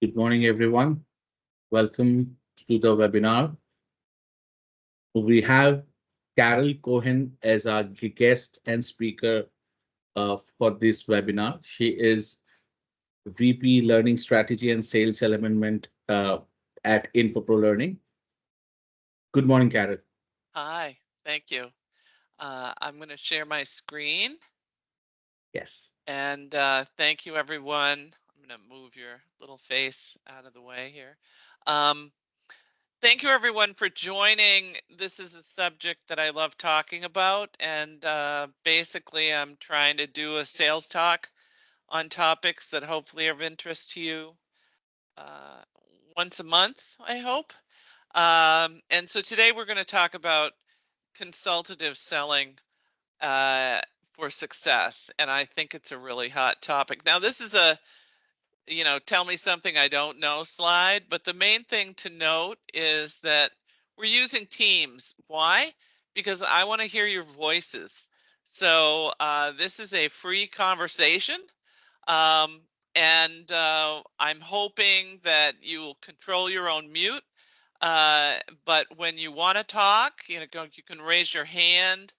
Good morning, everyone. Welcome to the webinar. We have Carol Cohen as our guest and speaker for this webinar. She is VP Learning Strategy and Sales Element at Infopro Learning. Good morning, Carol. Hi, thank you. I'm going to share my screen. Yes. And thank you, everyone. I'm going to move your little face out of the way here. Thank you, everyone, for joining. This is a subject that I love talking about. And basically, I'm trying to do a sales talk on topics that hopefully are of interest to you once a month, I hope. And so today we're going to talk about consultative selling for success. And I think it's a really hot topic. Now, this is a, tell me something I don't know slide. But the main thing to note is that we're using Teams. Why? Because I want to hear your voices. So this is a free conversation. Um, and I'm hoping that you will control your own mute. But when you want to talk, you can raise your hand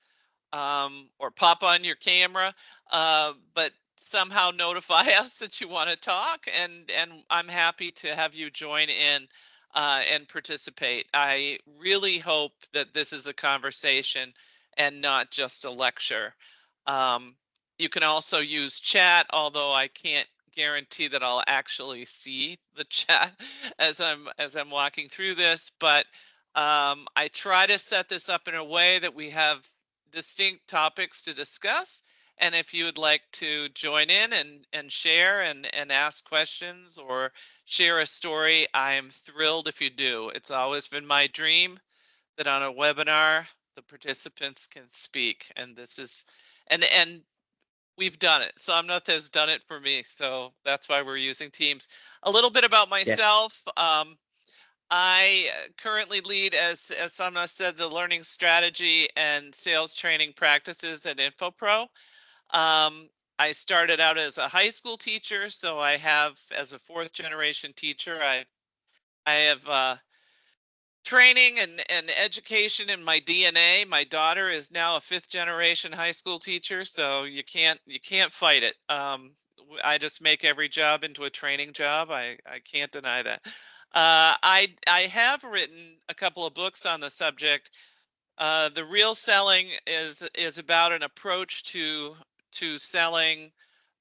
or pop on your camera, but somehow notify us that you want to talk, and I'm happy to have you join in and participate. I really hope that this is a conversation and not just a lecture. You can also use chat, although I can't guarantee that I'll actually see the chat as I'm walking through this, but I try to set this up in a way that we have distinct topics to discuss. And if you would like to join in and share and ask questions or share a story, I am thrilled if you do. It's always been my dream that on a webinar, the participants can speak. And this is, and we've done it. Somnath has done it for me. So that's why we're using Teams. A little bit about Yes. myself. I currently lead, as Samna said, the learning strategy and sales training practices at Infopro. I started out as a high school teacher, so I have, as a fourth generation teacher, I have training and education in my DNA. My daughter is now a fifth generation high school teacher, so you can't fight it. I just make every job into a training job. I can't deny that. I have written a couple of books on the subject. The Real Selling is about an approach to selling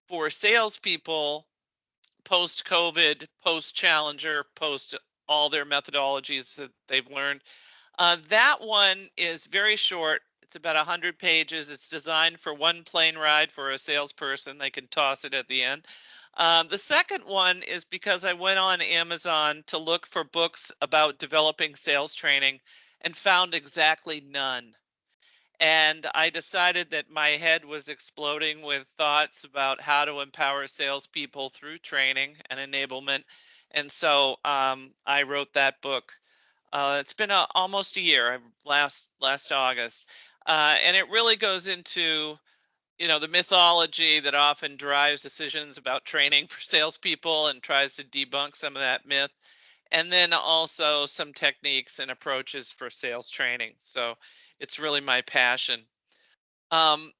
for salespeople post COVID, post Challenger, post all their methodologies that they've learned. That one is very short. It's about 100 pages. It's designed for one plane ride for a salesperson. They can toss it at the end. The second one is because I went on Amazon to look for books about developing sales training and found exactly none. And I decided that my head was exploding with thoughts about how to empower salespeople through training and enablement. And so I wrote that book. It's been almost a year, last August. And it really goes into, the mythology that often drives decisions about training for salespeople and tries to debunk some of that myth. And then also some techniques and approaches for sales training. So it's really my passion. Um,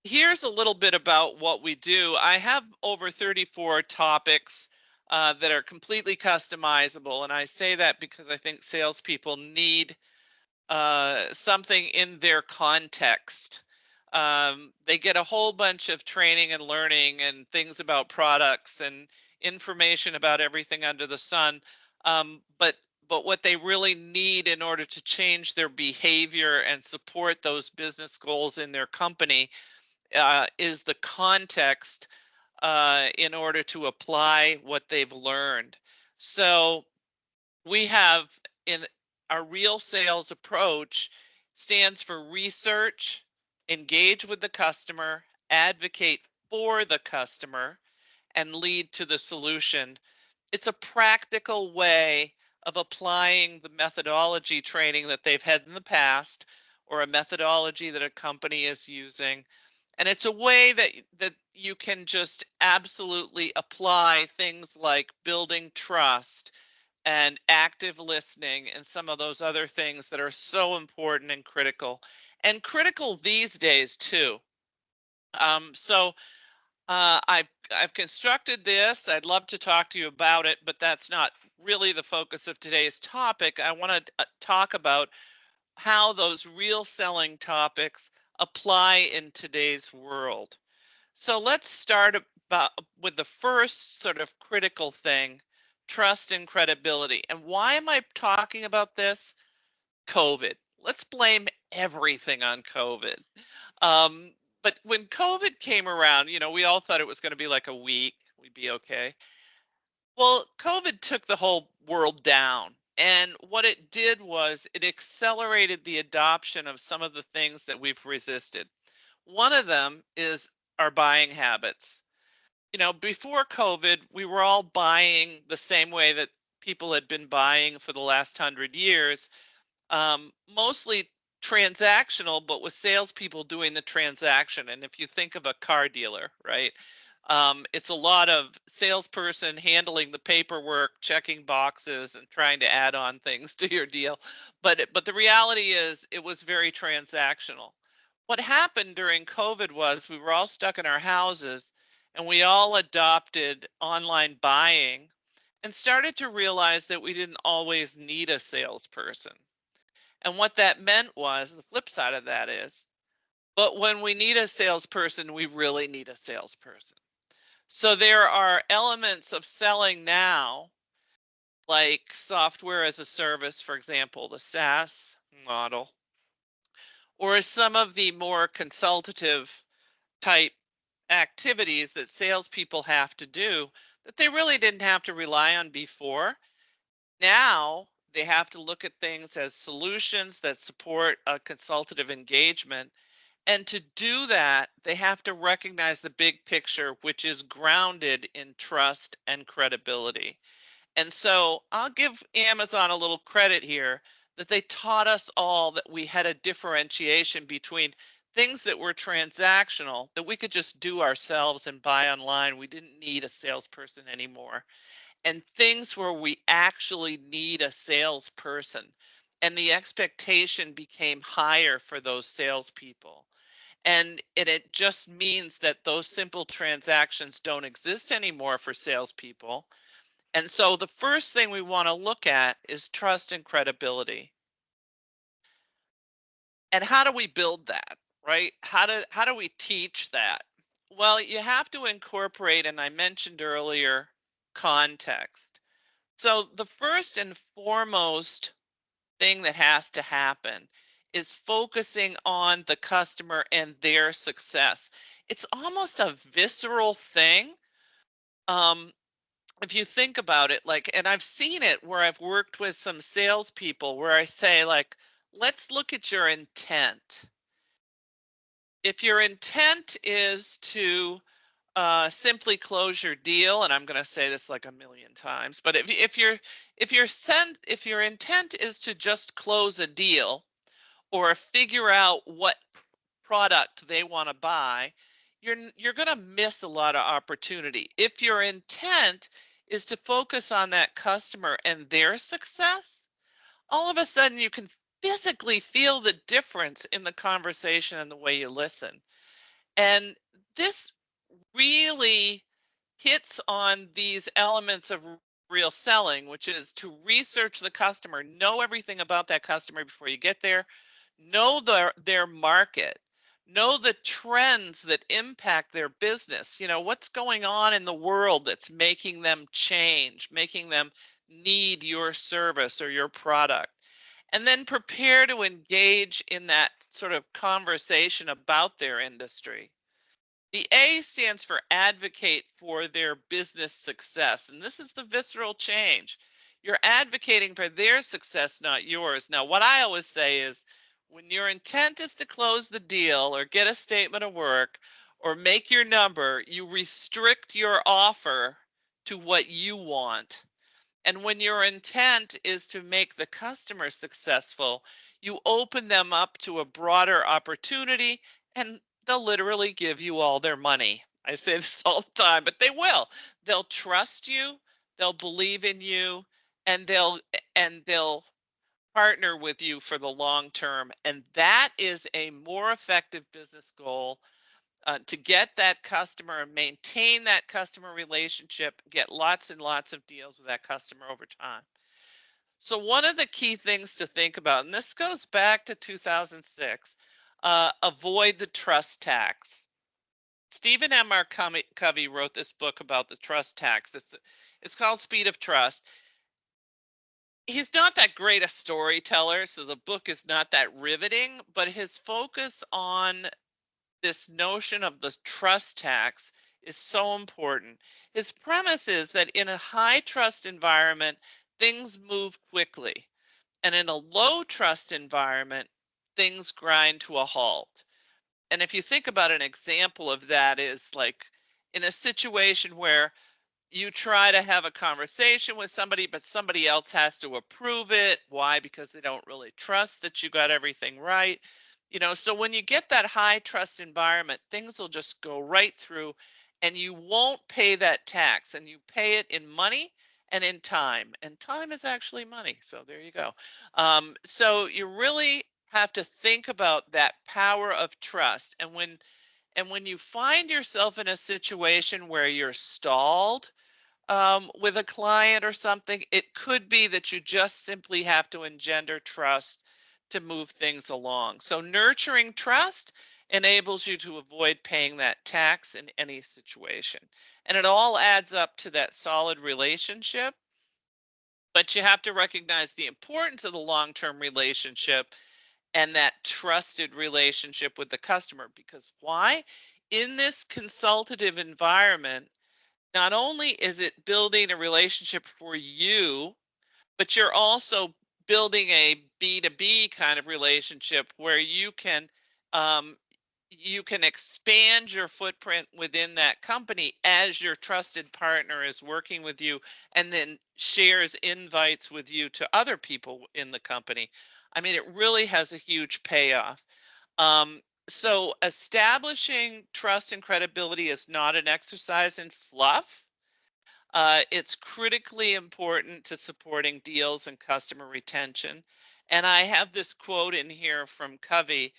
Here's a little bit about what we do. I have over 34 topics that are completely customizable. And I say that because I think salespeople need something in their context. They get a whole bunch of training and learning and things about products and information about everything under the sun. But what they really need in order to change their behavior and support those business goals in their company is the context in order to apply what they've learned. So we have, in our real sales approach, stands for research, engage with the customer, advocate for the customer, and lead to the solution. It's a practical way of applying the methodology training that they've had in the past, or a methodology that a company is using, And it's a way that you can just absolutely apply things like building trust and active listening and some of those other things that are so important and critical these days too. I've constructed this. I'd love to talk to you about it, but that's not really the focus of today's topic. I want to talk about how those real selling topics apply in today's world. So let's start with the first sort of critical thing, trust and credibility. And why am I talking about this? COVID. Let's blame everything on COVID. Um, but when COVID came around, we all thought it was going to be like a week, we'd be okay. Well, COVID took the whole world down. And what it did was it accelerated the adoption of some of the things that we've resisted. One of them is our buying habits. Before COVID, we were all buying the same way that people had been buying for the last 100 years, mostly transactional, but with salespeople doing the transaction. And if you think of a car dealer, right, it's a lot of salesperson handling the paperwork, checking boxes, and trying to add on things to your deal. But the reality is, it was very transactional. What happened during COVID was we were all stuck in our houses, and we all adopted online buying and started to realize that we didn't always need a salesperson. And what that meant was, the flip side of that is, but when we need a salesperson, we really need a salesperson. So there are elements of selling now, like software as a service, for example, the SaaS model, or some of the more consultative type activities that salespeople have to do that they really didn't have to rely on before. Now they have to look at things as solutions that support a consultative engagement. And to do that, they have to recognize the big picture, which is grounded in trust and credibility. And so I'll give Amazon a little credit here that they taught us all that we had a differentiation between things that were transactional that we could just do ourselves and buy online. We didn't need a salesperson anymore. And things where we actually need a salesperson. And the expectation became higher for those salespeople. And it just means that those simple transactions don't exist anymore for salespeople. And so the first thing we want to look at is trust and credibility. And how do we build that, right? How do we teach that? Well, you have to incorporate, and I mentioned earlier, context. So the first and foremost thing that has to happen is focusing on the customer and their success. It's almost a visceral thing. If you think about it, like, and I've seen it where I've worked with some salespeople where I say, like, let's look at your intent. If your intent is to simply close your deal, and I'm going to say this like a million times, but if your intent is to just close a deal or figure out what product they want to buy, you're going to miss a lot of opportunity. If your intent is to focus on that customer and their success, all of a sudden you can physically feel the difference in the conversation and the way you listen. And this really hits on these elements of real selling, which is to research the customer, know everything about that customer before you get there, know their market, know the trends that impact their business. What's going on in the world that's making them change, making them need your service or your product. And then prepare to engage in that sort of conversation about their industry. The A stands for advocate for their business success. And this is the visceral change. You're advocating for their success, not yours. Now, what I always say is when your intent is to close the deal or get a statement of work or make your number, you restrict your offer to what you want. And when your intent is to make the customer successful, you open them up to a broader opportunity, and they'll literally give you all their money. I say this all the time, but they will. They'll trust you, they'll believe in you, and they'll partner with you for the long term. And that is a more effective business goal, to get that customer and maintain that customer relationship, get lots and lots of deals with that customer over time. So one of the key things to think about, and this goes back to 2006, avoid the trust tax. Stephen M. R. Covey wrote this book about the trust tax. It's called Speed of Trust. He's not that great a storyteller, so the book is not that riveting, but his focus on this notion of the trust tax is so important. His premise is that in a high trust environment, things move quickly. And in a low trust environment, things grind to a halt. And if you think about an example of that is like in a situation where you try to have a conversation with somebody, but somebody else has to approve it. Why? Because they don't really trust that you got everything right. So when you get that high trust environment, things will just go right through and you won't pay that tax, and you pay it in money and in time. And time is actually money. So there you go. So you really have to think about that power of trust. And when you find yourself in a situation where you're stalled, with a client or something, it could be that you just simply have to engender trust to move things along. So nurturing trust enables you to avoid paying that tax in any situation. And it all adds up to that solid relationship. But you have to recognize the importance of the long-term relationship and that trusted relationship with the customer. Because why? In this consultative environment, not only is it building a relationship for you, but you're also building a B2B kind of relationship where um, you can expand your footprint within that company as your trusted partner is working with you and then shares invites with you to other people in the company. I mean, it really has a huge payoff. So establishing trust and credibility is not an exercise in fluff. It's critically important to supporting deals and customer retention. And I have this quote in here from Covey: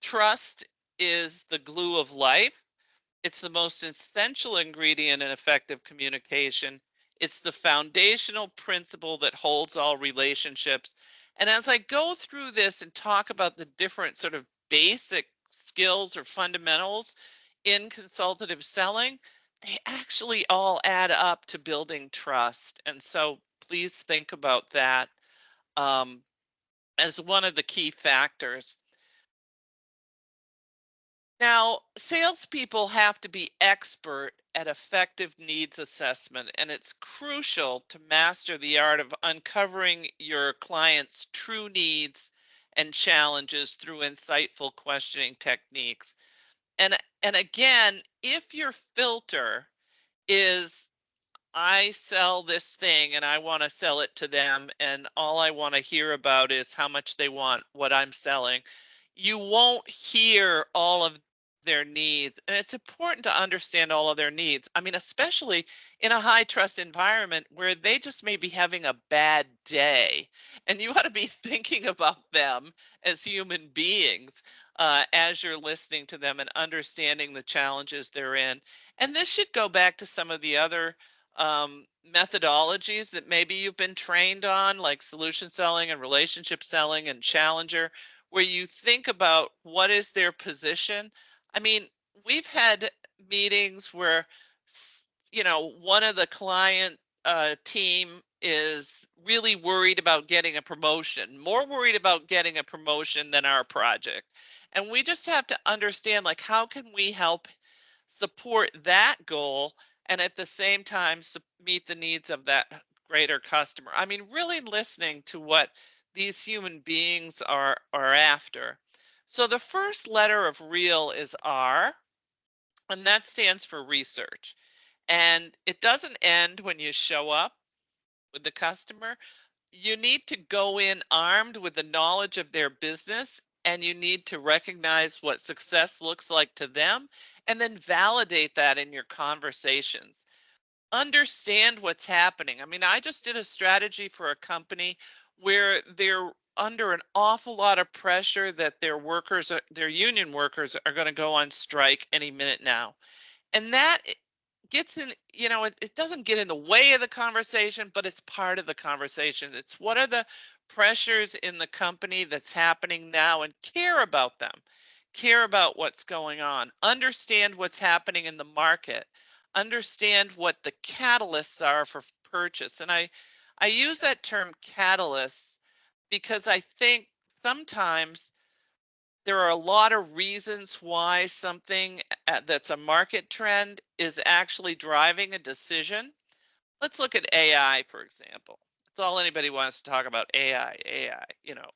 trust is the glue of life. It's the most essential ingredient in effective communication. It's the foundational principle that holds all relationships. And as I go through this and talk about the different sort of basic skills or fundamentals in consultative selling, they actually all add up to building trust. And so please think about that um, as one of the key factors. Now, salespeople have to be expert at effective needs assessment, and it's crucial to master the art of uncovering your client's true needs and challenges through insightful questioning techniques. And again, if your filter is I sell this thing and I want to sell it to them, and all I want to hear about is how much they want what I'm selling, you won't hear all of their needs. And it's important to understand all of their needs. I mean, especially in a high trust environment where they just may be having a bad day. And you ought to be thinking about them as human beings as you're listening to them and understanding the challenges they're in. And this should go back to some of the other methodologies that maybe you've been trained on, like solution selling and relationship selling and challenger, where you think about what is their position. I mean, we've had meetings where, one of the client team is really worried about getting a promotion, more worried about getting a promotion than our project. And we just have to understand, like, how can we help support that goal and at the same time meet the needs of that greater customer. I mean, really listening to what these human beings are after. So the first letter of REAL is R, and that stands for research. And it doesn't end when you show up with the customer. You need to go in armed with the knowledge of their business and you need to recognize what success looks like to them and then validate that in your conversations. Understand what's happening. I mean, I just did a strategy for a company where they're under an awful lot of pressure that their workers, their union workers, are going to go on strike any minute now. And that gets in, it doesn't get in the way of the conversation, but it's part of the conversation. It's what are the pressures in the company that's happening now, and care about them. Care about what's going on. Understand what's happening in the market. Understand what the catalysts are for purchase. And I use that term catalysts because I think sometimes there are a lot of reasons why something that's a market trend is actually driving a decision. Let's look at AI, for example. That's all anybody wants to talk about, AI,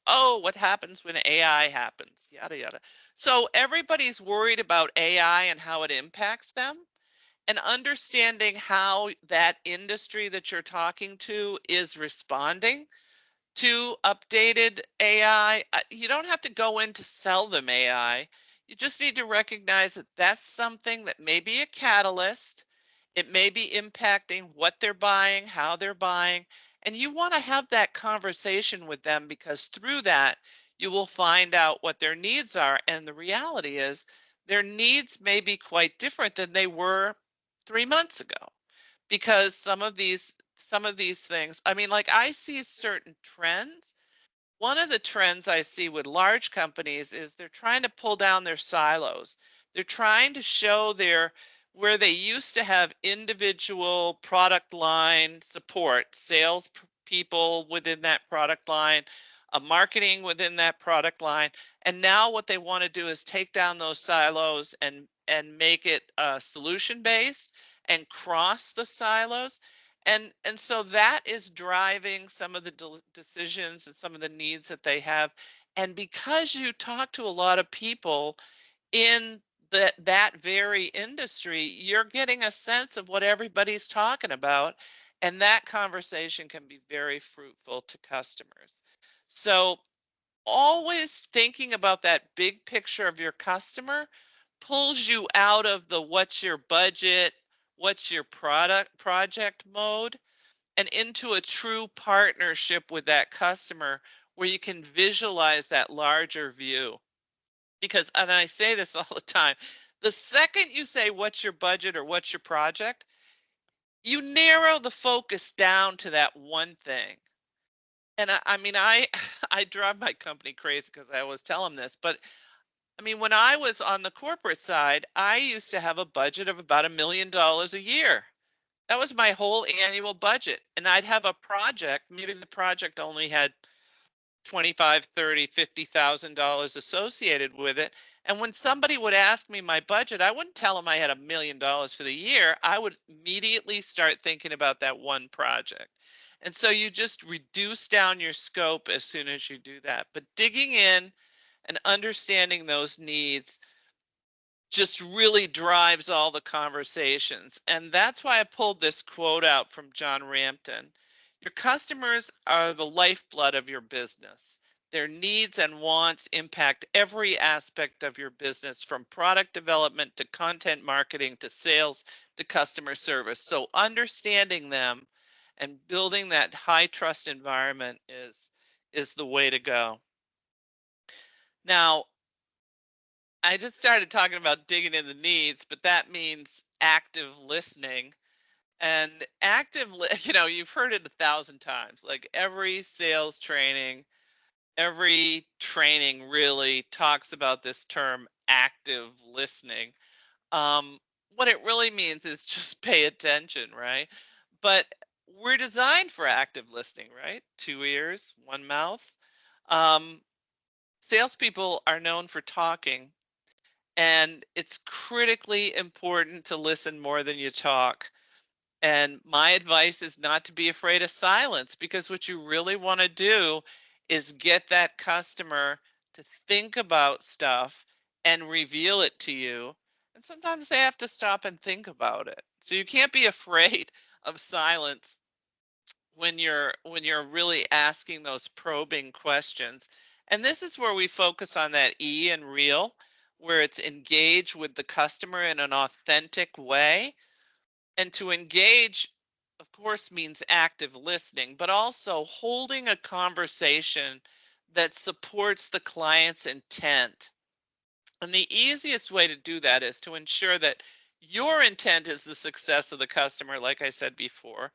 oh, what happens when AI happens, yada, yada. So everybody's worried about AI and how it impacts them, and understanding how that industry that you're talking to is responding to updated AI. You don't have to go in to sell them AI. You just need to recognize that that's something that may be a catalyst. It may be impacting what they're buying, how they're buying, and you want to have that conversation with them, because through that, you will find out what their needs are. And the reality is their needs may be quite different than they were 3 months ago, because some of these things, I mean, like, I see certain trends. One of the trends I see with large companies is they're trying to pull down their silos. They're trying to show where they used to have individual product line support, sales people within that product line, a marketing within that product line, and now what they want to do is take down those silos and make it solution based and cross the silos. And so that is driving some of the decisions and some of the needs that they have. And because you talk to a lot of people in that very industry, you're getting a sense of what everybody's talking about, and that conversation can be very fruitful to customers. So always thinking about that big picture of your customer pulls you out of the what's your budget, what's your project mode, and into a true partnership with that customer where you can visualize that larger view. Because, and I say this all the time, the second you say what's your budget or what's your project, you narrow the focus down to that one thing. And I mean, I drive my company crazy because I always tell them this, but I mean, when I was on the corporate side, I used to have a budget of about $1 million a year. That was my whole annual budget. And I'd have a project, maybe the project only had 25, 30, $50,000 associated with it. And when somebody would ask me my budget, I wouldn't tell them I had $1 million for the year. I would immediately start thinking about that one project. And so you just reduce down your scope as soon as you do that. But digging in and understanding those needs just really drives all the conversations. And that's why I pulled this quote out from John Rampton. Your customers are the lifeblood of your business. Their needs and wants impact every aspect of your business, from product development to content marketing to sales to customer service. So understanding them and building that high trust environment is the way to go. Now, I just started talking about digging in the needs, but that means active listening. And you've heard it 1,000 times. Like, every sales training, every training really talks about this term active listening. What it really means is just pay attention, right? But we're designed for active listening, right? 2 ears, 1 mouth. Salespeople are known for talking. And it's critically important to listen more than you talk. And my advice is not to be afraid of silence, because what you really want to do is get that customer to think about stuff and reveal it to you. And sometimes they have to stop and think about it. So you can't be afraid of silence when you're really asking those probing questions. And this is where we focus on that E in real, where it's engage with the customer in an authentic way. And to engage, of course, means active listening, but also holding a conversation that supports the client's intent. And the easiest way to do that is to ensure that your intent is the success of the customer, like I said before,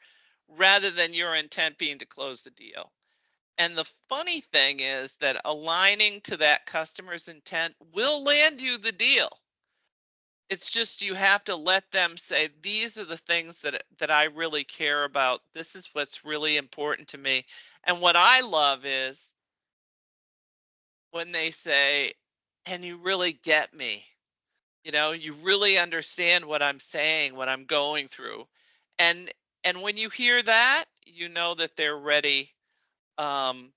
rather than your intent being to close the deal. And the funny thing is that aligning to that customer's intent will land you the deal. It's just you have to let them say, these are the things that I really care about. This is what's really important to me. And what I love is when they say, and you really get me. You really understand what I'm saying, what I'm going through. And and when you hear that, you know that they're ready. Um,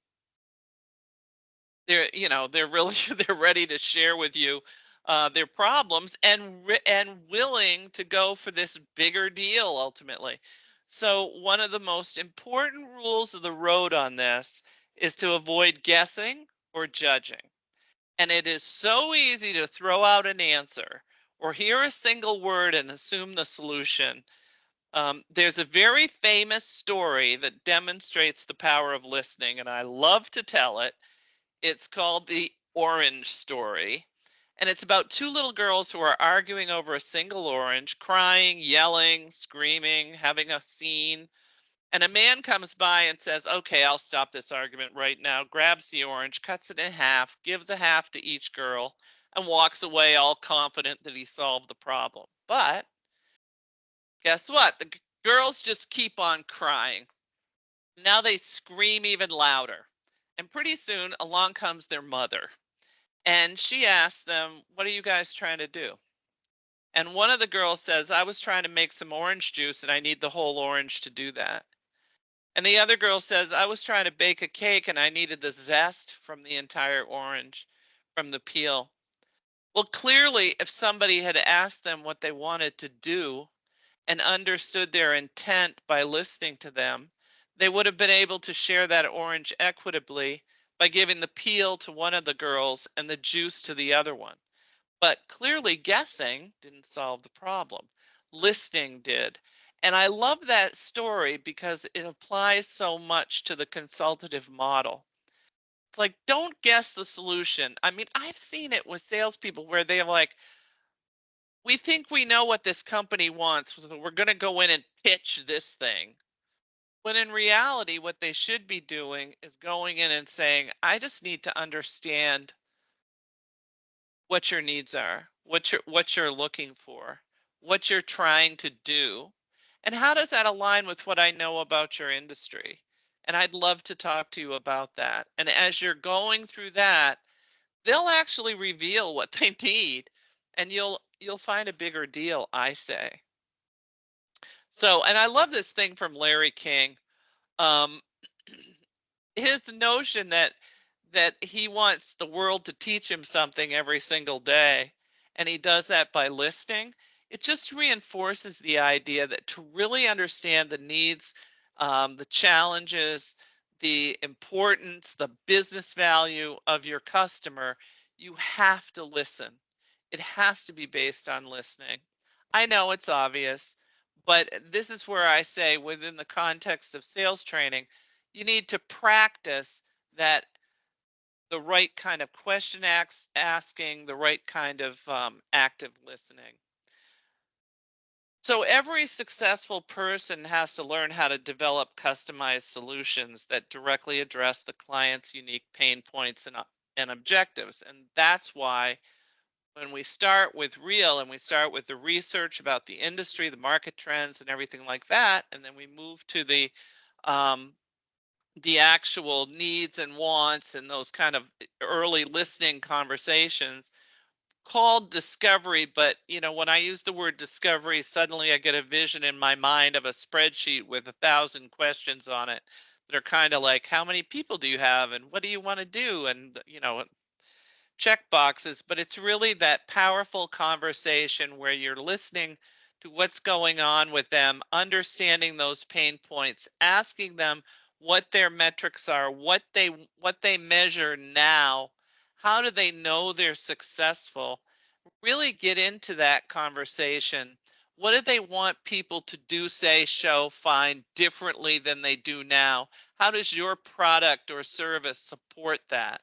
they're really they're ready to share with you their problems and willing to go for this bigger deal ultimately. So one of the most important rules of the road on this is to avoid guessing or judging. And it is so easy to throw out an answer or hear a single word and assume the solution. There's a very famous story that demonstrates the power of listening, and I love to tell it. It's called the Orange Story. And it's about two little girls who are arguing over a single orange, crying, yelling, screaming, having a scene. And a man comes by and says, okay, I'll stop this argument right now, grabs the orange, cuts it in half, gives a half to each girl, and walks away all confident that he solved the problem. But guess what? The girls just keep on crying. Now they scream even louder. And pretty soon along comes their mother. And she asks them, what are you guys trying to do? And one of the girls says, I was trying to make some orange juice and I need the whole orange to do that. And the other girl says, I was trying to bake a cake and I needed the zest from the entire orange, from the peel. Well, clearly, if somebody had asked them what they wanted to do and understood their intent by listening to them, they would have been able to share that orange equitably by giving the peel to one of the girls and the juice to the other one. But clearly, guessing didn't solve the problem. Listening did. And I love that story because it applies so much to the consultative model. It's like, don't guess the solution. I mean, I've seen it with salespeople where they're like, we think we know what this company wants, so we're going to go in and pitch this thing. When in reality, what they should be doing is going in and saying, I just need to understand what your needs are, what you're looking for, what you're trying to do, and how does that align with what I know about your industry? And I'd love to talk to you about that. And as you're going through that, they'll actually reveal what they need, and you'll find a bigger deal, I say. So, and I love this thing from Larry King. Um, his notion that he wants the world to teach him something every single day, and he does that by listening. It just reinforces the idea that to really understand the needs, the challenges, the importance, the business value of your customer, you have to listen. It has to be based on listening. I know it's obvious, but this is where I say, within the context of sales training, you need to practice that, the right kind of question asking, the right kind of active listening. So every successful person has to learn how to develop customized solutions that directly address the client's unique pain points and objectives. And that's why when we start with real and we start with the research about the industry, the market trends and everything like that, and then we move to the actual needs and wants and those kind of early listening conversations, called discovery. But when I use the word discovery, suddenly I get a vision in my mind of a spreadsheet with 1,000 questions on it that are kind of like, how many people do you have and what do you want to do, and check boxes. But it's really that powerful conversation where you're listening to what's going on with them, understanding those pain points, asking them, what their metrics are, what they measure now, how do they know they're successful. Really get into that conversation. What do they want people to do, say, show, find differently than they do now? How does your product or service support that?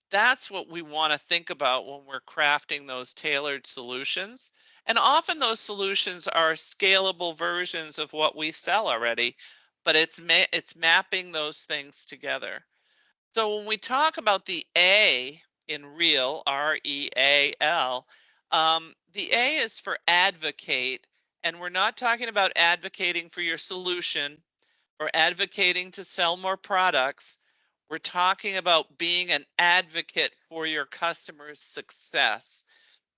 That's what we want to think about when we're crafting those tailored solutions. And often those solutions are scalable versions of what we sell already, but it's mapping those things together. So when we talk about the A in real, REAL, the A is for advocate, and we're not talking about advocating for your solution or advocating to sell more products. We're talking about being an advocate for your customer's success.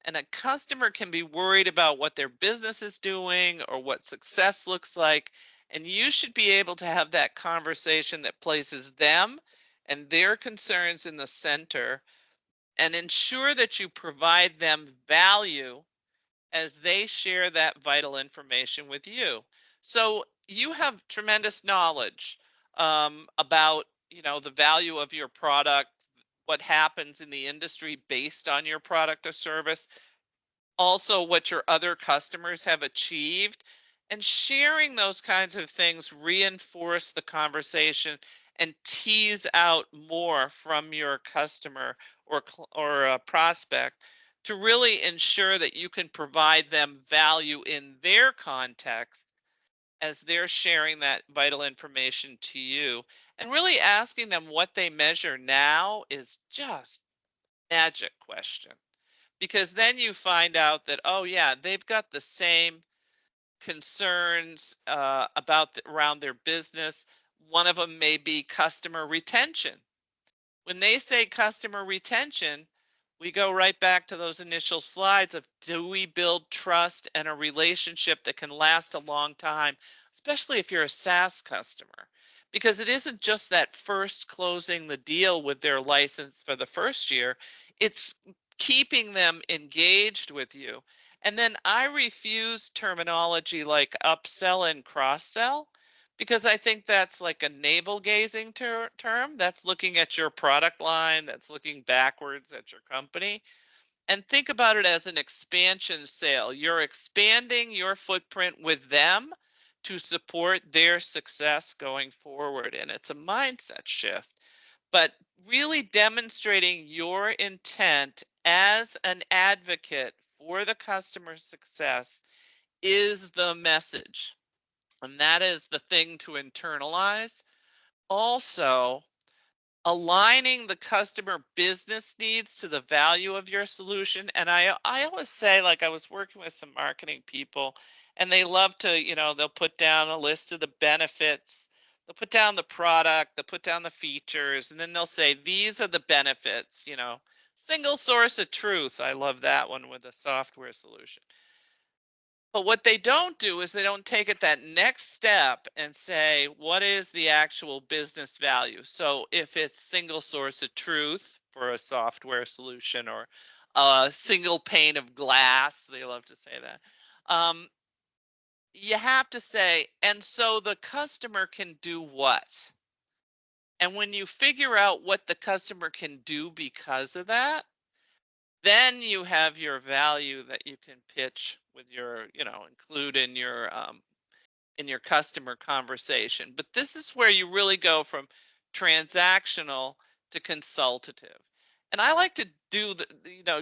And a customer can be worried about what their business is doing or what success looks like. And you should be able to have that conversation that places them and their concerns in the center and ensure that you provide them value as they share that vital information with you. So you have tremendous knowledge about, the value of your product, what happens in the industry based on your product or service, also what your other customers have achieved, and sharing those kinds of things reinforce the conversation and tease out more from your customer or a prospect to really ensure that you can provide them value in their context as they're sharing that vital information to you. And really asking them what they measure now is just magic question, because then you find out that, oh yeah, they've got the same concerns around their business. One of them may be customer retention. When they say customer retention, we go right back to those initial slides of, do we build trust and a relationship that can last a long time, especially if you're a SaaS customer? Because it isn't just that first closing the deal with their license for the first year, it's keeping them engaged with you. And then I refuse terminology like upsell and cross sell, because I think that's like a navel gazing term. That's looking at your product line, that's looking backwards at your company. And think about it as an expansion sale. You're expanding your footprint with them to support their success going forward. And it's a mindset shift, but really demonstrating your intent as an advocate for the customer's success is the message. And that is the thing to internalize. Also, aligning the customer business needs to the value of your solution. And I always say, like, I was working with some marketing people and they love to, they'll put down a list of the benefits, they'll put down the product, they'll put down the features, and then they'll say, these are the benefits, single source of truth. I love that one with a software solution. But what they don't do is they don't take it that next step and say, what is the actual business value? So if it's single source of truth for a software solution, or a single pane of glass, they love to say that. You have to say, and so the customer can do what? And when you figure out what the customer can do because of that, then you have your value that you can pitch with your, include in your customer conversation. But this is where you really go from transactional to consultative. And I like to do the,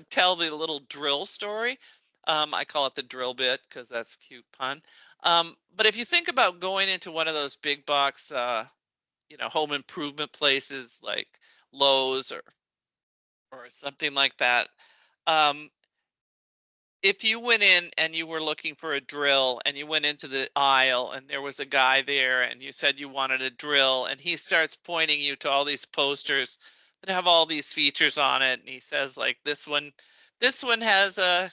tell the little drill story. I call it the drill bit because that's a cute pun. But if you think about going into one of those big box, home improvement places like Lowe's or something like that, um, if you went in and you were looking for a drill and you went into the aisle and there was a guy there and you said you wanted a drill, and he starts pointing you to all these posters that have all these features on it, and he says, like, this one has a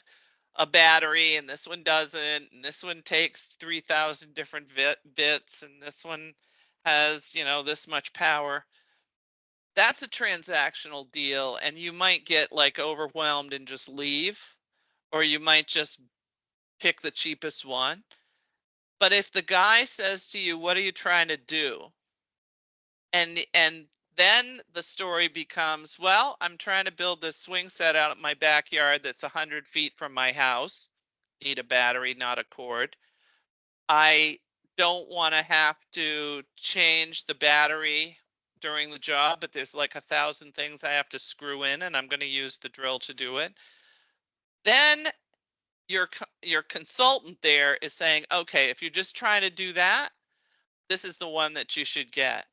battery and this one doesn't, and this one takes 3,000 different bits, and this one has, this much power. That's a transactional deal, and you might get like overwhelmed and just leave, or you might just pick the cheapest one. But if the guy says to you, what are you trying to do? And then the story becomes, well, I'm trying to build this swing set out in my backyard that's 100 feet from my house. Need a battery, not a cord. I don't want to have to change the battery during the job, but there's like 1,000 things I have to screw in, and I'm going to use the drill to do it. Then your consultant there is saying, okay, if you're just trying to do that, this is the one that you should get.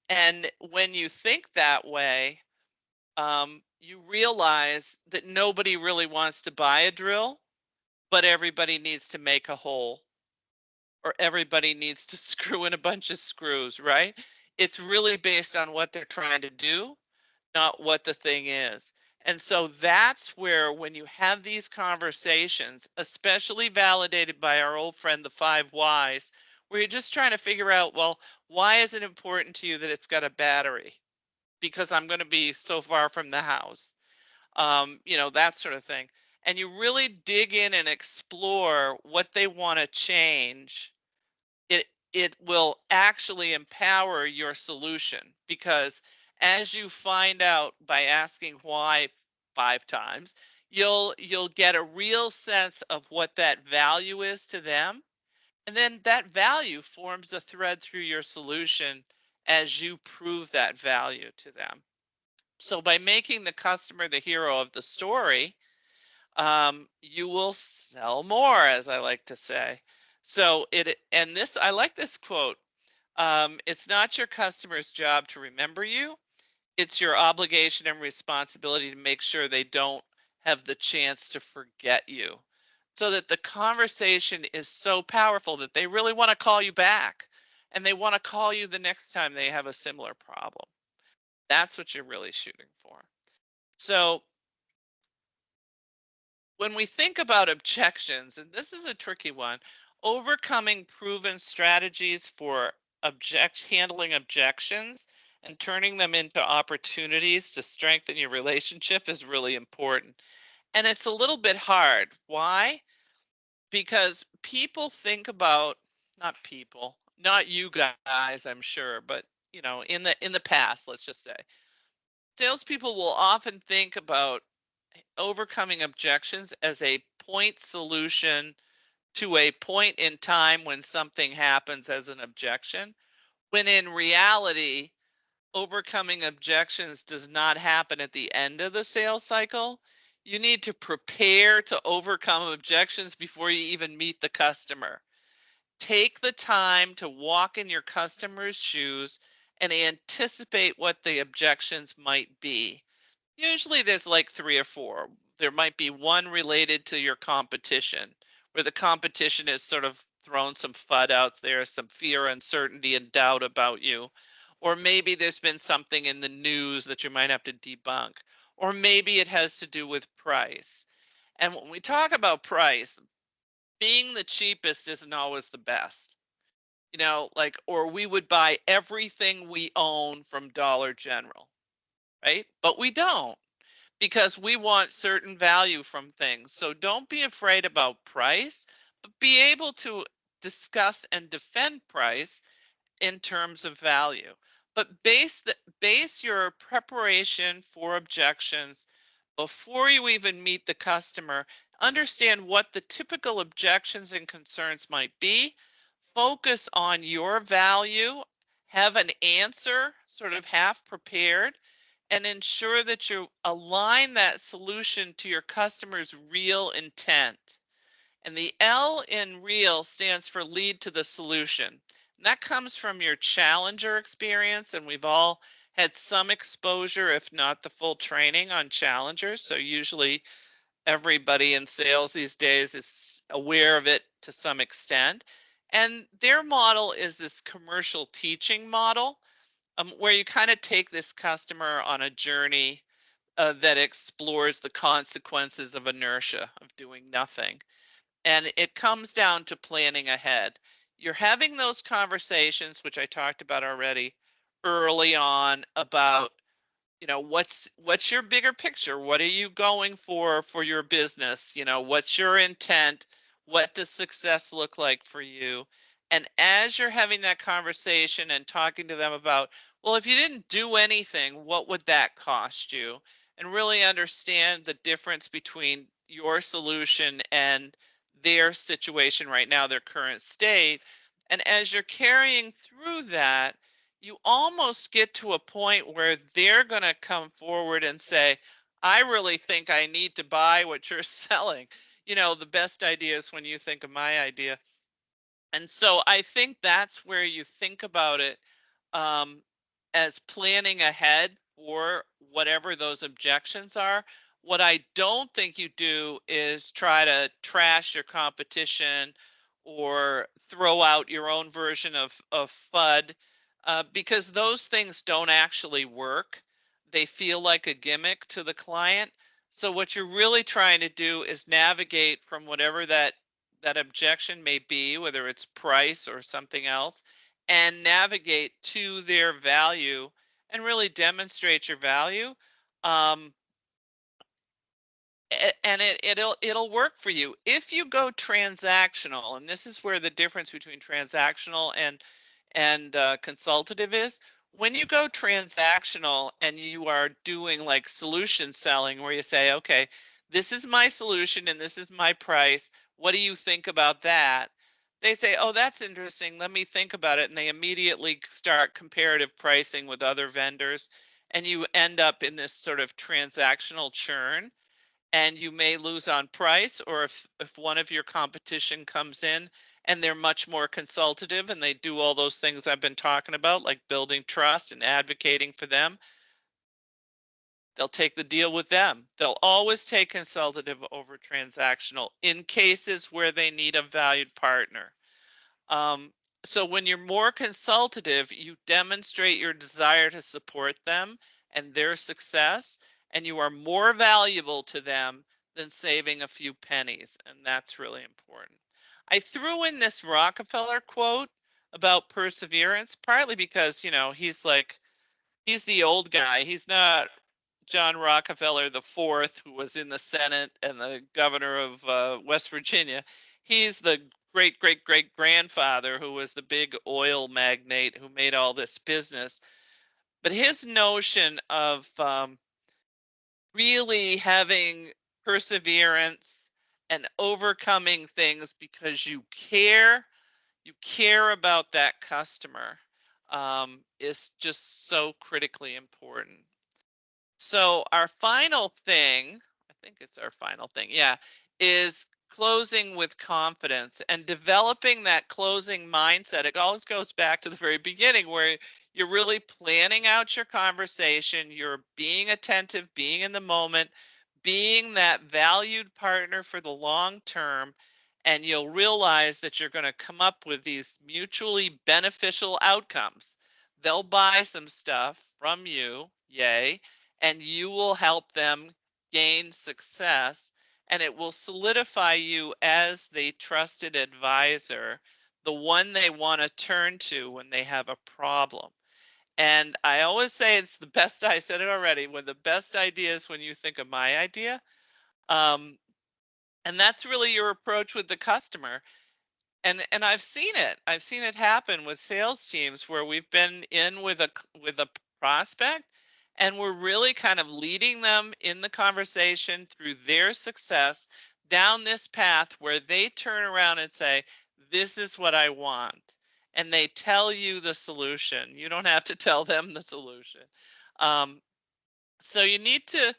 And when you think that way, you realize that nobody really wants to buy a drill, but everybody needs to make a hole, or everybody needs to screw in a bunch of screws, right? It's really based on what they're trying to do, not what the thing is. And so that's where, when you have these conversations, especially validated by our old friend, the 5 whys, where you're just trying to figure out, well, why is it important to you that it's got a battery? Because I'm going to be so far from the house. That sort of thing. And you really dig in and explore what they want to change. It will actually empower your solution, because as you find out by asking why 5 times, you'll get a real sense of what that value is to them. And then that value forms a thread through your solution as you prove that value to them. So by making the customer the hero of the story, you will sell more, as I like to say. So I like this quote. It's not your customer's job to remember you. It's your obligation and responsibility to make sure they don't have the chance to forget you. So that the conversation is so powerful that they really want to call you back, and they want to call you the next time they have a similar problem. That's what you're really shooting for. So when we think about objections, and this is a tricky one, overcoming proven strategies for handling objections and turning them into opportunities to strengthen your relationship is really important. And it's a little bit hard. Why? Because people think about, not you guys, I'm sure, but in the past, let's just say, salespeople will often think about overcoming objections as a point solution to a point in time when something happens as an objection, when in reality, overcoming objections does not happen at the end of the sales cycle. You need to prepare to overcome objections before you even meet the customer. Take the time to walk in your customer's shoes and anticipate what the objections might be. Usually there's like 3 or 4. There might be one related to your competition, where the competition has sort of thrown some FUD out there, some fear, uncertainty, and doubt about you. Or maybe there's been something in the news that you might have to debunk. Or maybe it has to do with price. And when we talk about price, being the cheapest isn't always the best. Or we would buy everything we own from Dollar General, right? But we don't, because we want certain value from things. So don't be afraid about price, but be able to discuss and defend price in terms of value. But base your preparation for objections before you even meet the customer. Understand what the typical objections and concerns might be. Focus on your value. Have an answer sort of half prepared, and ensure that you align that solution to your customer's real intent. And the L in real stands for lead to the solution. And that comes from your challenger experience, and we've all had some exposure, if not the full training, on challengers. So usually everybody in sales these days is aware of it to some extent. And their model is this commercial teaching model, where you kind of take this customer on a journey that explores the consequences of inertia, of doing nothing. And it comes down to planning ahead. You're having those conversations, which I talked about already early on, about what's your bigger picture? What are you going for your business? What's your intent? What does success look like for you? And as you're having that conversation and talking to them about, well, if you didn't do anything, what would that cost you? And really understand the difference between your solution and their situation right now, their current state. And as you're carrying through that, you almost get to a point where they're going to come forward and say, I really think I need to buy what you're selling. You know, the best idea is when you think of my idea. And so I think that's where you think about it, um, as planning ahead for whatever those objections are. What I don't think you do is try to trash your competition or throw out your own version of FUD, because those things don't actually work. They feel like a gimmick to the client. So what you're really trying to do is navigate from whatever that objection may be, whether it's price or something else, and navigate to their value and really demonstrate your value. Um, and it'll work for you if you go transactional. And this is where the difference between transactional and consultative is. When you go transactional and you are doing like solution selling, where you say, okay, this is my solution and this is my price, what do you think about that? They say, oh, that's interesting, let me think about it, and they immediately start comparative pricing with other vendors, and you end up in this sort of transactional churn, and you may lose on price, or if one of your competition comes in and they're much more consultative and they do all those things I've been talking about, like building trust and advocating for them, they'll take the deal with them. They'll always take consultative over transactional in cases where they need a valued partner. Um, so when you're more consultative, you demonstrate your desire to support them and their success, and you are more valuable to them than saving a few pennies, and that's really important. I threw in this Rockefeller quote about perseverance, partly because, you know, he's the old guy. He's not John Rockefeller the fourth, who was in the Senate and the governor of West Virginia. He's the great great great grandfather who was the big oil magnate who made all this business. But his notion of really having perseverance and overcoming things because you care about that customer, is just so critically important. So our final thing, I think it's our final thing, yeah, is closing with confidence and developing that closing mindset. It always goes back to the very beginning where you're really planning out your conversation, you're being attentive, being in the moment, being that valued partner for the long term, and you'll realize that you're going to come up with these mutually beneficial outcomes. They'll buy some stuff from you, yay, and you will help them gain success, and it will solidify you as the trusted advisor, the one they want to turn to when they have a problem. And I always say it's the best, I said it already, when the best idea is when you think of my idea. Um, and that's really your approach with the customer. And I've seen it. I've seen it happen with sales teams where we've been in with a prospect, and we're really kind of leading them in the conversation through their success down this path where they turn around and say, this is what I want. And they tell you the solution. You don't have to tell them the solution. Um, so you need to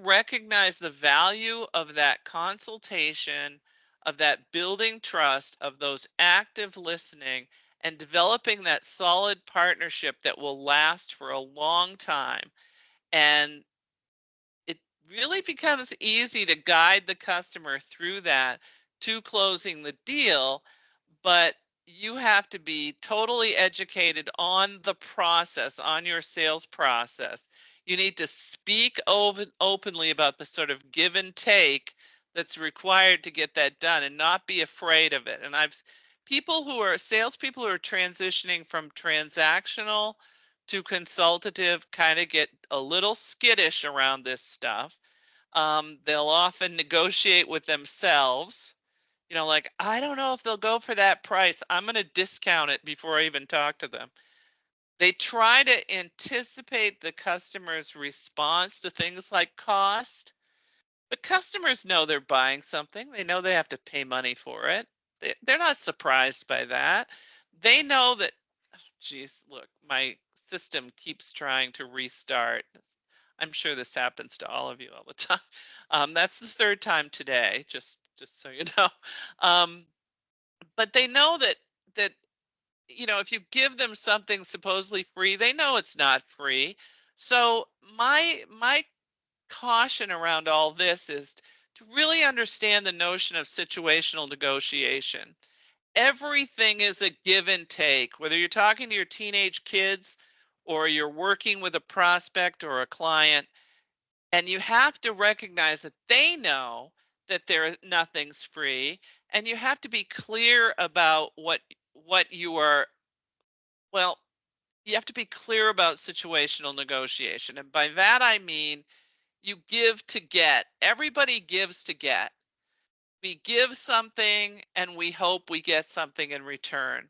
recognize the value of that consultation, of that building trust, of those active listening, and developing that solid partnership that will last for a long time. And it really becomes easy to guide the customer through that to closing the deal, but you have to be totally educated on the process, on your sales process. You need to speak openly about the sort of give and take that's required to get that done and not be afraid of it. And salespeople who are transitioning from transactional to consultative kind of get a little skittish around this stuff. They'll often negotiate with themselves, like, I don't know if they'll go for that price. I'm going to discount it before I even talk to them. They try to anticipate the customer's response to things like cost, but customers know they're buying something. They know they have to pay money for it. They're not surprised by that. They know that, geez, look, my system keeps trying to restart. I'm sure this happens to all of you all the time. That's the third time today, just so you know. But they know that if you give them something supposedly free, they know it's not free. So my caution around all this is to really understand the notion of situational negotiation. Everything is a give and take, whether you're talking to your teenage kids or you're working with a prospect or a client, and you have to recognize that they know that nothing's free, and you have to be clear about what you are, well, you have to be clear about situational negotiation. And by that I mean you give to get. Everybody gives to get. We give something and we hope we get something in return.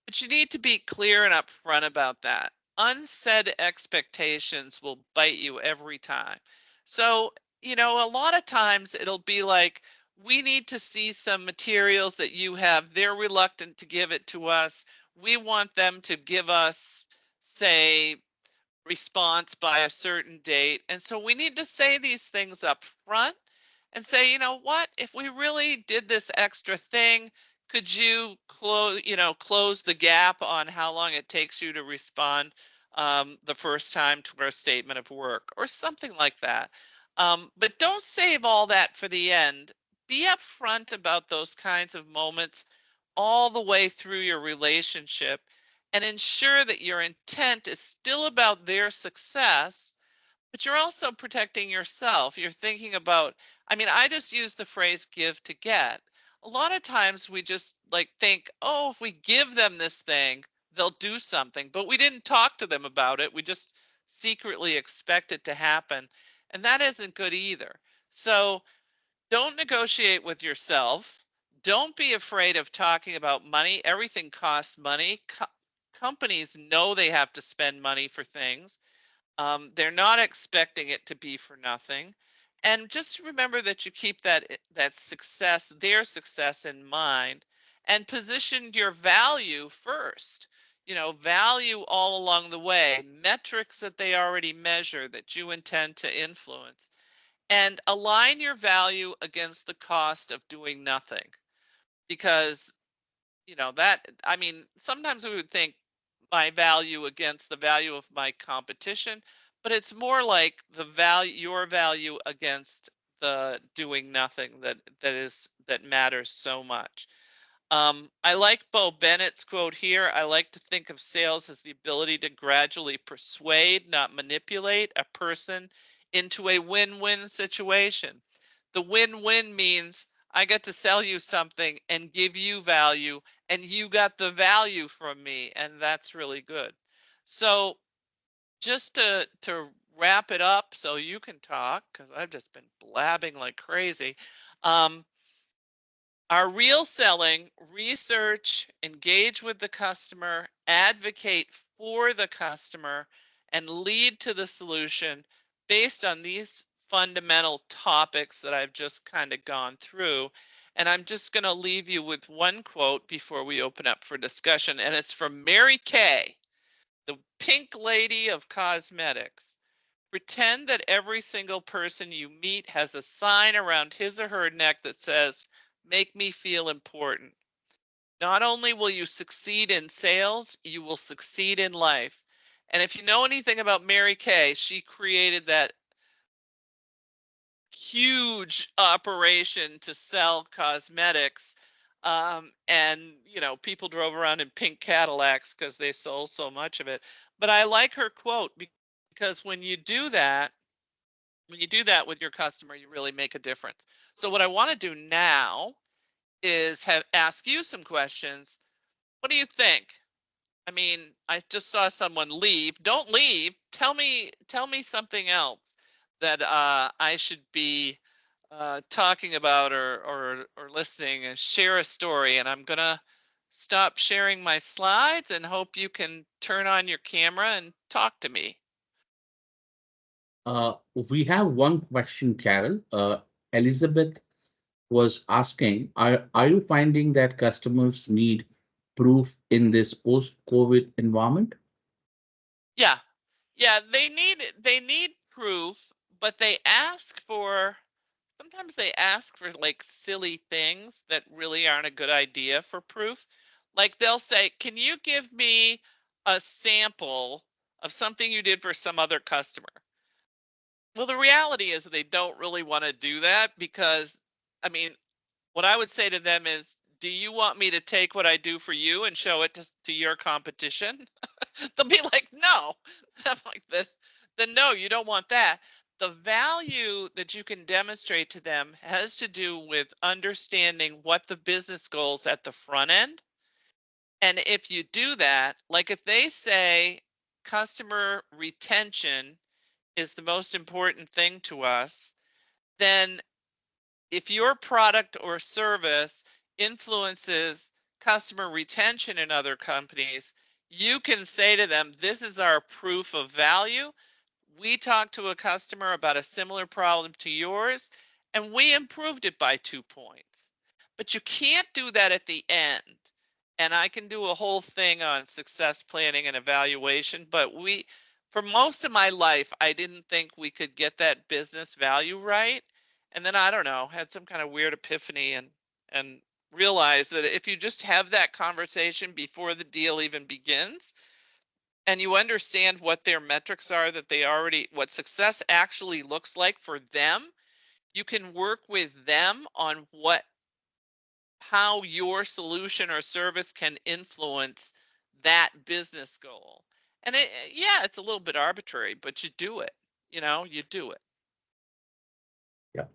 But you need to be clear and upfront about that. Unsaid expectations will bite you every time. So, a lot of times it'll be like, we need to see some materials that you have. They're reluctant to give it to us. We want them to give us, say, response by a certain date. And so we need to say these things up front and say, you know what, if we really did this extra thing, could you close the gap on how long it takes you to respond the first time to our statement of work or something like that. But don't save all that for the end. Be upfront about those kinds of moments all the way through your relationship, and ensure that your intent is still about their success, but you're also protecting yourself. You're thinking about, I just use the phrase give to get. A lot of times we just think, oh, if we give them this thing, they'll do something, but we didn't talk to them about it. We just secretly expect it to happen. And that isn't good either. So don't negotiate with yourself. Don't be afraid of talking about money. Everything costs money. Companies know they have to spend money for things. They're not expecting it to be for nothing. And just remember that you keep that success, their success in mind, and position your value first. Value all along the way, metrics that they already measure that you intend to influence, and align your value against the cost of doing nothing. Because, sometimes we would think my value against the value of my competition, but it's more like your value against the doing nothing that matters so much. I like Bo Bennett's quote here. I like to think of sales as the ability to gradually persuade, not manipulate, a person into a win-win situation. The win-win means I get to sell you something and give you value, and you got the value from me, and that's really good. So just to wrap it up so you can talk, because I've just been blabbing like crazy. Our real selling: research, engage with the customer, advocate for the customer, and lead to the solution based on these fundamental topics that I've just kind of gone through. And I'm just going to leave you with one quote before we open up for discussion. And it's from Mary Kay, the pink lady of cosmetics. Pretend that every single person you meet has a sign around his or her neck that says, "Make me feel important." Not only will you succeed in sales, you will succeed in life. And if you know anything about Mary Kay, she created that huge operation to sell cosmetics. And people drove around in pink Cadillacs because they sold so much of it. But I like her quote, because when you do that with your customer, you really make a difference. So what I want to do now is ask you some questions. What do you think? I just saw someone leave. Don't leave. Tell me something else that I should be talking about or listening, and share a story. And I'm gonna stop sharing my slides and hope you can turn on your camera and talk to me. We have one question, Carol. Elizabeth was asking, are you finding that customers need proof in this post-COVID environment? Yeah, yeah, they need proof, but they ask for, sometimes they ask for like silly things that really aren't a good idea for proof. Like they'll say, can you give me a sample of something you did for some other customer? Well, the reality is they don't really want to do that because, I mean, what I would say to them is, do you want me to take what I do for you and show it to your competition? They'll be like, no. I'm like, this, then no, you don't want that. The value that you can demonstrate to them has to do with understanding what the business goals at the front end. And if you do that, like if they say customer retention is the most important thing to us, then if your product or service influences customer retention in other companies, you can say to them, this is our proof of value. We talked to a customer about a similar problem to yours, and we improved it by 2 points. But you can't do that at the end. And I can do a whole thing on success planning and evaluation, but for most of my life, I didn't think we could get that business value right. And then I don't know, had some kind of weird epiphany and realized that if you just have that conversation before the deal even begins, and you understand what their metrics are, that they already, what success actually looks like for them, you can work with them on how your solution or service can influence that business goal. And yeah, it's a little bit arbitrary, but you do it, you do it. Yeah.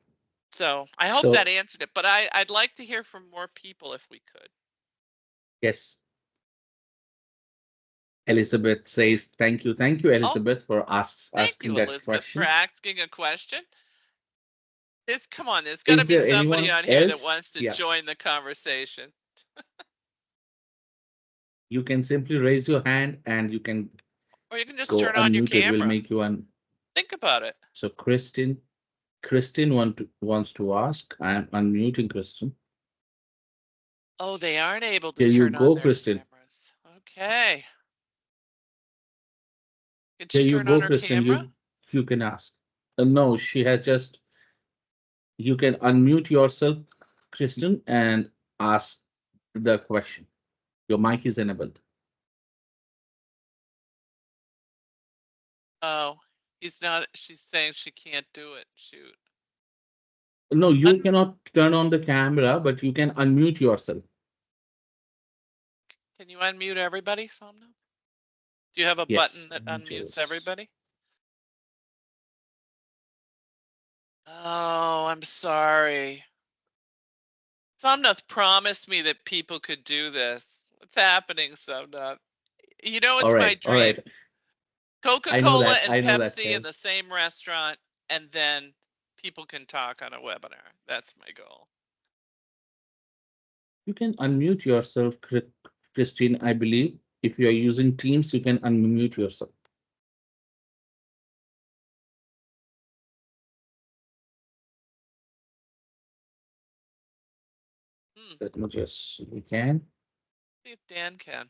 So I hope So that answered it, but I'd like to hear from more people if we could. yes. Elizabeth says, thank you. Thank you, Oh, Elizabeth, for thank asking you, that Elizabeth, for question. asking a question. Come on, there's got to Is be there somebody anyone on here that else? wants to Yeah. join the conversation. You can simply raise your hand and you can Or you can just go turn on your unmuted. We'll camera. make you un. Think about it. So Kristen wants to ask. I am unmuting Kristen. Oh, they aren't able to Here you turn on go, their Kristen. cameras. Okay. Can Here she you turn on go, her Kristen. camera? You can ask. No, she has just. You can unmute yourself, Kristen, and ask the question. Your mic is enabled. Oh, he's not. She's saying she can't do it. Shoot. No, you cannot turn on the camera, but you can unmute yourself. Can you unmute everybody, Somna? Do you have a Yes. button that unmutes everybody? Oh, I'm sorry. Somnath promised me that people could do this. What's happening, Somnath? All It's my right. All dream. right. I know Coca-Cola that. and I know that, Pepsi in Kev. the same restaurant, and then people can talk on a webinar. That's my goal. You can unmute yourself, Christine. I believe if you are using Teams, you can unmute yourself. Let me just, we can. See if Dan can.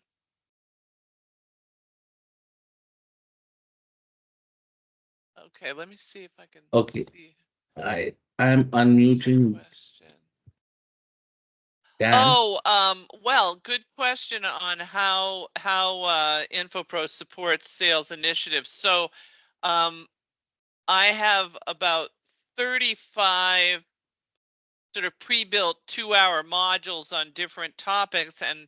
Okay, let me see if I can see. I'm unmuting Dan. Oh, well, good question on how Infopro supports sales initiatives. So, I have about 35 sort of pre-built 2-hour modules on different topics, and